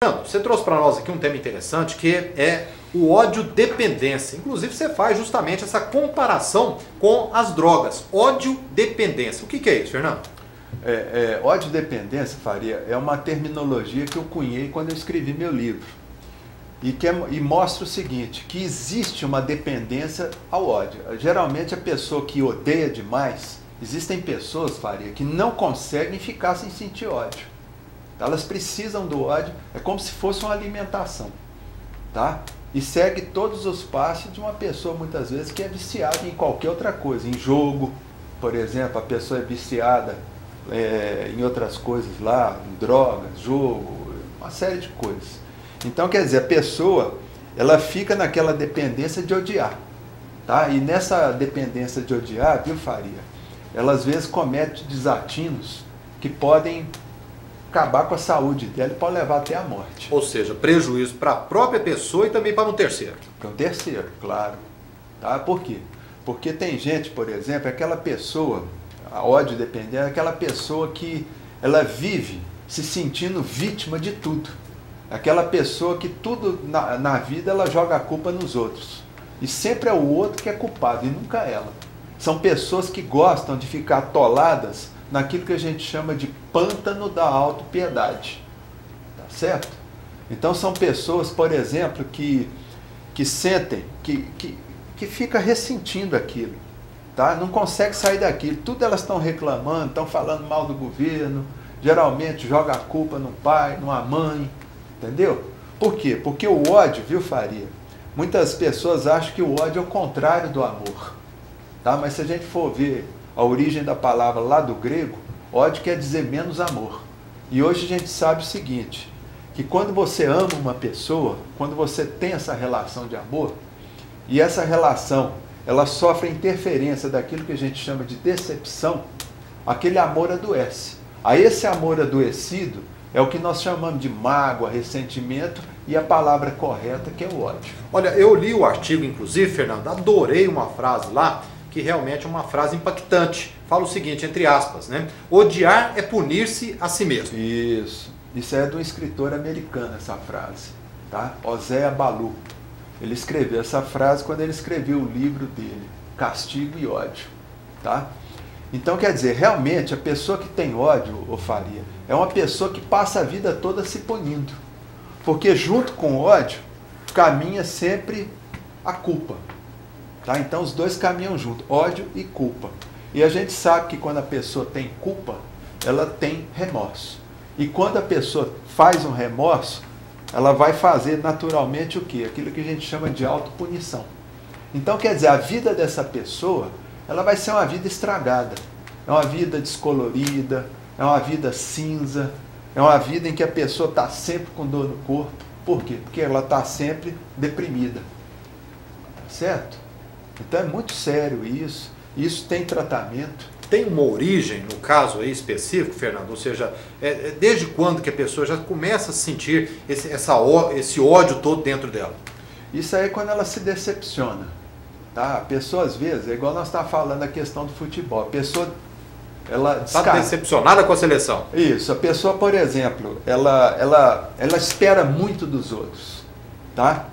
Você trouxe para nós aqui um tema interessante que é o ódio-dependência. Inclusive você faz justamente essa comparação com as drogas. Ódio-dependência. O que é isso, Fernando? Ódio-dependência, Faria, é uma terminologia que eu cunhei quando eu escrevi meu livro. E mostra o seguinte, que existe uma dependência ao ódio. Geralmente a pessoa que odeia demais, existem pessoas, Faria, que não conseguem ficar sem sentir ódio. Elas precisam do ódio, é como se fosse uma alimentação, tá? E segue todos os passos de uma pessoa, muitas vezes, que é viciada em qualquer outra coisa. Em jogo, por exemplo, a pessoa é viciada em outras coisas lá, em drogas, jogo, uma série de coisas. Então, quer dizer, a pessoa, ela fica naquela dependência de odiar, tá? E nessa dependência de odiar, viu, Faria? Ela, às vezes, comete desatinos que podem acabar com a saúde dela e pode levar até a morte. Ou seja, prejuízo para a própria pessoa e também para um terceiro. Para um terceiro, claro. Tá? Por quê? Porque tem gente, por exemplo, aquela pessoa, a ódio dependente, é aquela pessoa que ela vive se sentindo vítima de tudo. Aquela pessoa que tudo na vida ela joga a culpa nos outros. E sempre é o outro que é culpado e nunca ela. São pessoas que gostam de ficar atoladas naquilo que a gente chama de pântano da autopiedade. Tá certo? Então são pessoas, por exemplo, que sentem, que fica ressentindo aquilo. Tá? Não consegue sair daquilo. Tudo elas estão reclamando, estão falando mal do governo, geralmente joga a culpa no pai, numa mãe. Entendeu? Por quê? Porque o ódio, viu, Faria? Muitas pessoas acham que o ódio é o contrário do amor. Tá? Mas se a gente for ver a origem da palavra lá do grego, ódio quer dizer menos amor. E hoje a gente sabe o seguinte, que quando você ama uma pessoa, quando você tem essa relação de amor, e essa relação, ela sofre a interferência daquilo que a gente chama de decepção, aquele amor adoece. A esse amor adoecido é o que nós chamamos de mágoa, ressentimento e a palavra correta que é o ódio. Olha, eu li o artigo, inclusive, Fernando, adorei uma frase lá, que realmente é uma frase impactante. Fala o seguinte, entre aspas, né? Odiar é punir-se a si mesmo. Isso é de um escritor americano, essa frase, tá? Oséias Balu. Ele escreveu essa frase quando ele escreveu o livro dele, Castigo e Ódio, tá? Então, quer dizer, realmente, a pessoa que tem ódio, ô Faria, é uma pessoa que passa a vida toda se punindo. Porque junto com o ódio, caminha sempre a culpa. Tá? Então, os dois caminham junto, ódio e culpa. E a gente sabe que quando a pessoa tem culpa, ela tem remorso. E quando a pessoa faz um remorso, ela vai fazer naturalmente o quê? Aquilo que a gente chama de autopunição. Então, quer dizer, a vida dessa pessoa, ela vai ser uma vida estragada. É uma vida descolorida, é uma vida cinza, é uma vida em que a pessoa está sempre com dor no corpo. Por quê? Porque ela está sempre deprimida. Certo? Então é muito sério isso. Isso tem tratamento. Tem uma origem, no caso aí específico, Fernando? Ou seja, desde quando que a pessoa já começa a sentir esse ódio todo dentro dela? Isso aí é quando ela se decepciona. Tá? A pessoa, às vezes, é igual nós estávamos falando da questão do futebol. A pessoa, ela está decepcionada com a seleção. Isso. A pessoa, por exemplo, ela espera muito dos outros. Tá?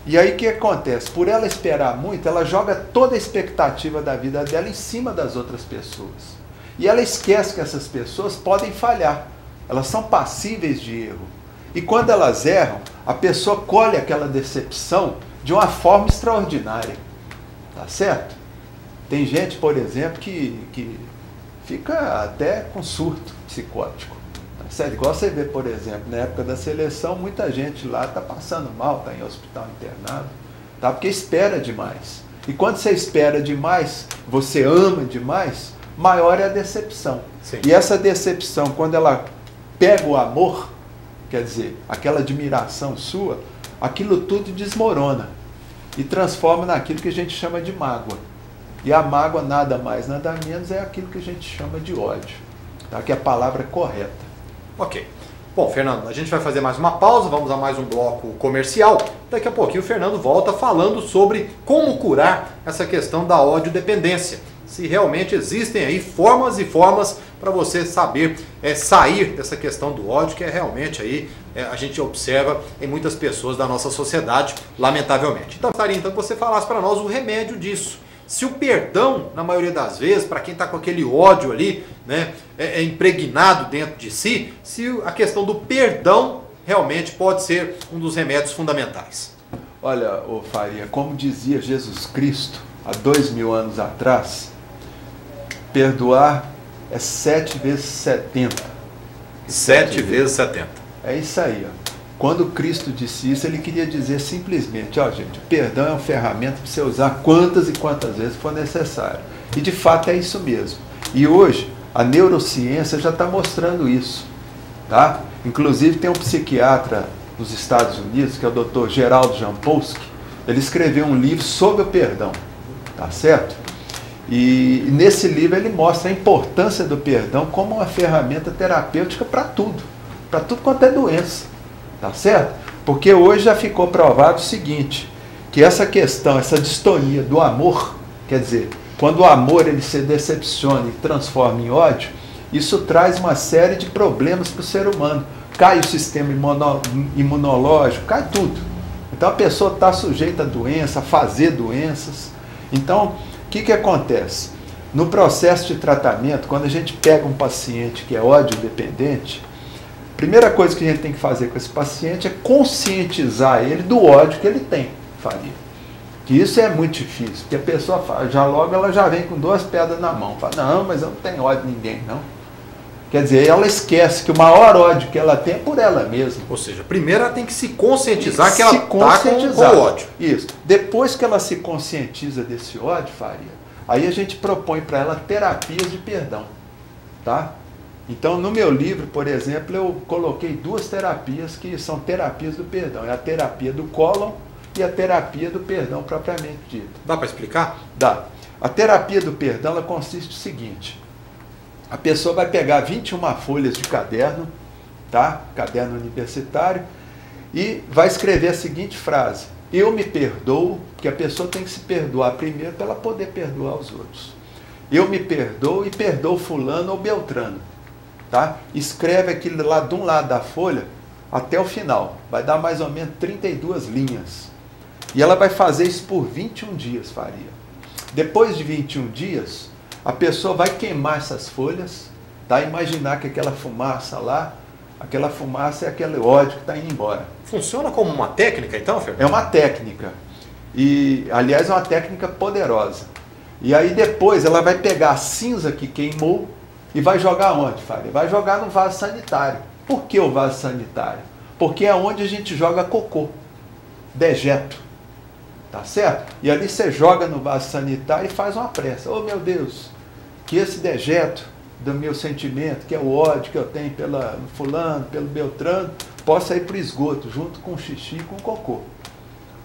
E aí o que acontece? Por ela esperar muito, ela joga toda a expectativa da vida dela em cima das outras pessoas. E ela esquece que essas pessoas podem falhar. Elas são passíveis de erro. E quando elas erram, a pessoa colhe aquela decepção de uma forma extraordinária. Tá certo? Tem gente, por exemplo, que fica até com surto psicótico. Sério, igual você vê, por exemplo, na época da seleção, muita gente lá está passando mal, está em hospital internado, tá? Porque espera demais. E quando você espera demais, você ama demais, maior é a decepção. Sim. E essa decepção, quando ela pega o amor, quer dizer, aquela admiração sua, aquilo tudo desmorona e transforma naquilo que a gente chama de mágoa. E a mágoa, nada mais, nada menos, é aquilo que a gente chama de ódio, tá? Que é a palavra correta. Ok. Bom, Fernando, a gente vai fazer mais uma pausa, vamos a mais um bloco comercial. Daqui a pouquinho o Fernando volta falando sobre como curar essa questão da ódio-dependência. se realmente existem aí formas e formas para você saber sair dessa questão do ódio, que é realmente aí a gente observa em muitas pessoas da nossa sociedade, lamentavelmente. Então, gostaria então que você falasse para nós o remédio disso. Se o perdão, na maioria das vezes, para quem está com aquele ódio ali, né, é impregnado dentro de si, se a questão do perdão realmente pode ser um dos remédios fundamentais. Olha, ô Faria, como dizia Jesus Cristo há 2000 anos atrás, perdoar é 7 vezes 70. 7 vezes 70. É isso aí, ó. Quando Cristo disse isso, ele queria dizer simplesmente, ó gente, o perdão é uma ferramenta para você usar quantas e quantas vezes for necessário. E de fato é isso mesmo. E hoje, a neurociência já está mostrando isso. Tá? Inclusive tem um psiquiatra nos Estados Unidos, que é o Dr. Geraldo Jampolsky, ele escreveu um livro sobre o perdão. Tá certo? E nesse livro ele mostra a importância do perdão como uma ferramenta terapêutica para tudo quanto é doença. Tá certo? Porque hoje já ficou provado o seguinte, que essa questão, essa distonia do amor, quer dizer, quando o amor ele se decepciona e transforma em ódio, isso traz uma série de problemas para o ser humano. Cai o sistema imunológico, cai tudo. Então a pessoa está sujeita a doença, a fazer doenças. Então, o que acontece? No processo de tratamento, quando a gente pega um paciente que é ódio dependente, a primeira coisa que a gente tem que fazer com esse paciente é conscientizar ele do ódio que ele tem, Faria. Que isso é muito difícil, porque a pessoa fala, ela já vem com 2 pedras na mão. Fala, não, mas eu não tenho ódio de ninguém, não. Quer dizer, ela esquece que o maior ódio que ela tem é por ela mesma. Ou seja, primeiro ela tem que se conscientizar que ela está com ódio. Isso. Depois que ela se conscientiza desse ódio, Faria, aí a gente propõe para ela terapias de perdão. Tá? Então, no meu livro, por exemplo, eu coloquei 2 terapias que são terapias do perdão. É a terapia do cólon e a terapia do perdão propriamente dita. Dá para explicar? Dá. A terapia do perdão ela consiste no seguinte. A pessoa vai pegar 21 folhas de caderno, tá? Caderno universitário, e vai escrever a seguinte frase. Eu me perdoo, porque a pessoa tem que se perdoar primeiro para ela poder perdoar os outros. Eu me perdoo e perdoo fulano ou beltrano. Tá? Escreve aquilo lá de um lado da folha até o final. Vai dar mais ou menos 32 linhas. E ela vai fazer isso por 21 dias, Faria. Depois de 21 dias, a pessoa vai queimar essas folhas, tá? Imaginar que aquela fumaça lá, aquela fumaça é aquele ódio que está indo embora. Funciona como uma técnica, então, Fernando? É uma técnica. E, aliás, é uma técnica poderosa. E aí depois ela vai pegar a cinza que queimou e vai jogar onde, Faria? Vai jogar no vaso sanitário. Por que o vaso sanitário? Porque é onde a gente joga cocô, dejeto. Tá certo? E ali você joga no vaso sanitário e faz uma prece. Oh, meu Deus, que esse dejeto do meu sentimento, que é o ódio que eu tenho pelo fulano, pelo beltrano, possa ir para o esgoto, junto com o xixi e com o cocô.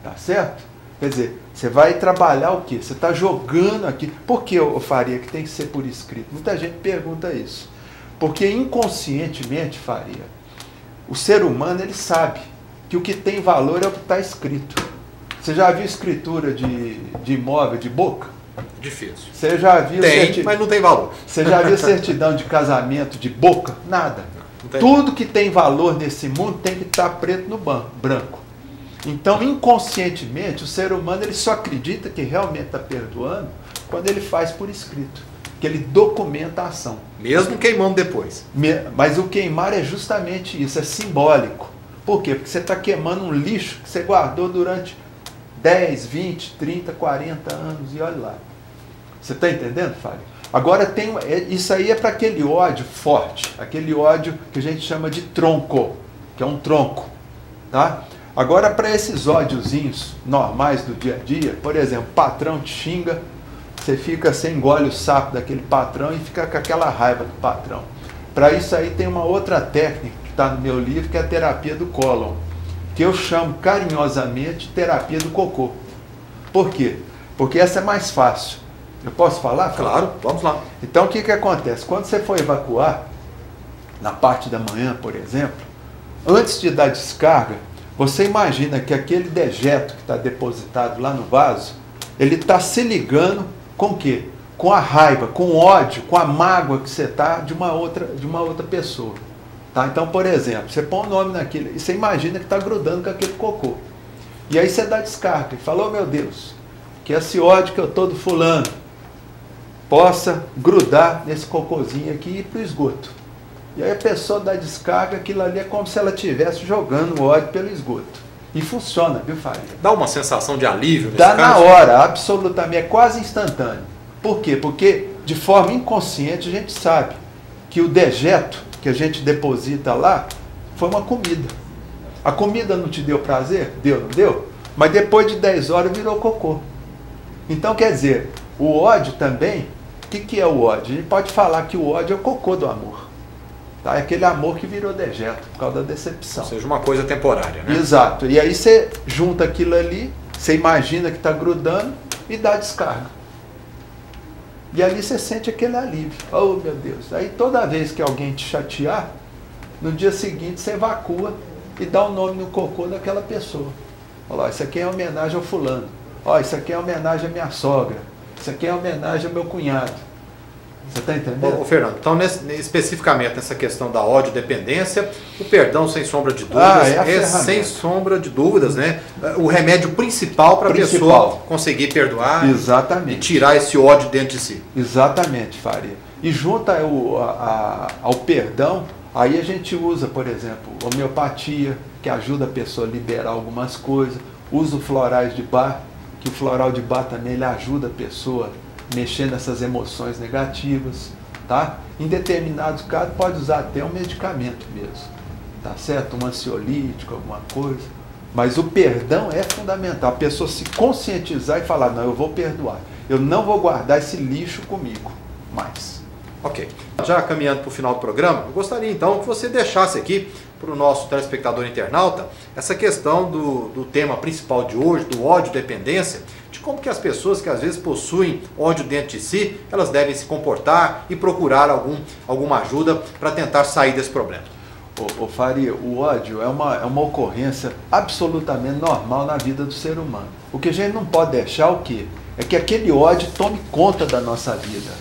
Tá certo? Quer dizer, você vai trabalhar o quê? Você está jogando aqui. Por que eu faria que tem que ser por escrito? Muita gente pergunta isso. Porque inconscientemente, Faria, o ser humano ele sabe que o que tem valor é o que está escrito. Você já viu escritura de imóvel de boca? Difícil. Você já viu mas não tem valor. Você já viu certidão de casamento de boca? Nada. Tudo que tem valor nesse mundo tem que estar preto no branco. Então, inconscientemente, o ser humano ele só acredita que realmente está perdoando quando ele faz por escrito, que ele documenta a ação. Mesmo queimando depois. Mas o queimar é justamente isso, é simbólico. Por quê? Porque você está queimando um lixo que você guardou durante 10, 20, 30, 40 anos, e olha lá. Você está entendendo, Fábio? Agora, isso aí é para aquele ódio forte, aquele ódio que a gente chama de tronco, que é um tronco. Tá? Agora, para esses ódiozinhos normais do dia a dia, por exemplo, patrão te xinga, você engole o sapo daquele patrão e fica com aquela raiva do patrão. Para isso aí tem uma outra técnica que está no meu livro, que é a terapia do cólon, que eu chamo carinhosamente de terapia do cocô. Por quê? Porque essa é mais fácil. Eu posso falar? Claro, vamos lá. Então o que acontece? Quando você for evacuar, na parte da manhã, por exemplo, antes de dar descarga, você imagina que aquele dejeto que está depositado lá no vaso, ele está se ligando com o quê? com a raiva, com o ódio, com a mágoa que você está de uma outra pessoa. Tá? Então, por exemplo, você põe o nome naquilo e você imagina que está grudando com aquele cocô. E aí você dá descarga e fala, oh meu Deus, que esse ódio que eu estou do fulano possa grudar nesse cocôzinho aqui e ir para o esgoto. E aí a pessoa dá descarga, aquilo ali é como se ela estivesse jogando o ódio pelo esgoto. E funciona, viu, Faria? Dá uma sensação de alívio nesse caso? Dá na hora, absolutamente, é quase instantâneo. Por quê? Porque de forma inconsciente a gente sabe que o dejeto que a gente deposita lá foi uma comida. A comida não te deu prazer? Deu, não deu? Mas depois de 10 horas virou cocô. Então, quer dizer, o ódio também, o que é o ódio? A gente pode falar que o ódio é o cocô do amor. Tá? É aquele amor que virou dejeto por causa da decepção. Ou seja, uma coisa temporária, né? Exato. E aí você junta aquilo ali, você imagina que está grudando e dá descarga. E ali você sente aquele alívio. Oh, meu Deus. Aí toda vez que alguém te chatear, no dia seguinte você evacua e dá o nome no cocô daquela pessoa. Olha lá, isso aqui é homenagem ao fulano. Ó, isso aqui é homenagem à minha sogra. Isso aqui é homenagem ao meu cunhado. Você está entendendo? Ô, Fernando, então especificamente nessa questão da ódio-dependência, o perdão, sem sombra de dúvidas, sem sombra de dúvidas, né? O remédio principal para a pessoa conseguir perdoar. Exatamente. E tirar esse ódio dentro de si. Exatamente, Faria. E junto ao perdão, aí a gente usa, por exemplo, homeopatia, que ajuda a pessoa a liberar algumas coisas, usa o florais de Bach, que o floral de Bach também ele ajuda a pessoa mexer nessas emoções negativas, tá? Em determinados casos pode usar até um medicamento mesmo, tá certo? Um ansiolítico, alguma coisa. Mas o perdão é fundamental, a pessoa se conscientizar e falar, não, eu vou perdoar, eu não vou guardar esse lixo comigo mais. Ok. Já caminhando para o final do programa, eu gostaria então que você deixasse aqui para o nosso telespectador internauta essa questão do tema principal de hoje, do ódio-dependência, de como que as pessoas que às vezes possuem ódio dentro de si, elas devem se comportar e procurar alguma ajuda para tentar sair desse problema. Ô Faria, o ódio é uma ocorrência absolutamente normal na vida do ser humano. O que a gente não pode deixar o quê? É que aquele ódio tome conta da nossa vida.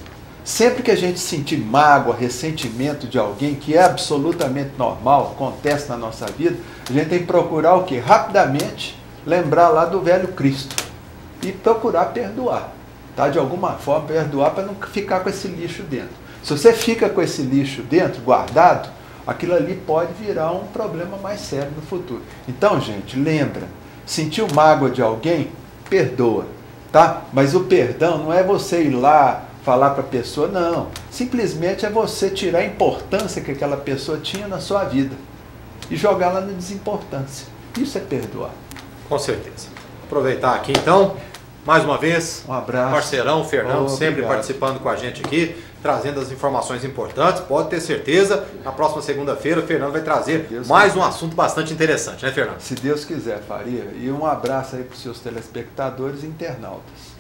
Sempre que a gente sentir mágoa, ressentimento de alguém, que é absolutamente normal, acontece na nossa vida, a gente tem que procurar o quê? Rapidamente lembrar lá do velho Cristo e procurar perdoar, tá? De alguma forma perdoar para não ficar com esse lixo dentro. Se você fica com esse lixo dentro, guardado, aquilo ali pode virar um problema mais sério no futuro. Então, gente, lembra, sentiu mágoa de alguém, perdoa, tá? Mas o perdão não é você ir lá falar para a pessoa, não. Simplesmente é você tirar a importância que aquela pessoa tinha na sua vida e jogá-la na desimportância. Isso é perdoar. Com certeza. Aproveitar aqui então, mais uma vez, um abraço. Parceirão Fernando, sempre obrigado. participando com a gente aqui, trazendo as informações importantes. Pode ter certeza, na próxima segunda-feira o Fernando vai trazer mais um assunto bastante interessante, né, Fernando? Se Deus quiser, Faria. E um abraço aí para os seus telespectadores e internautas.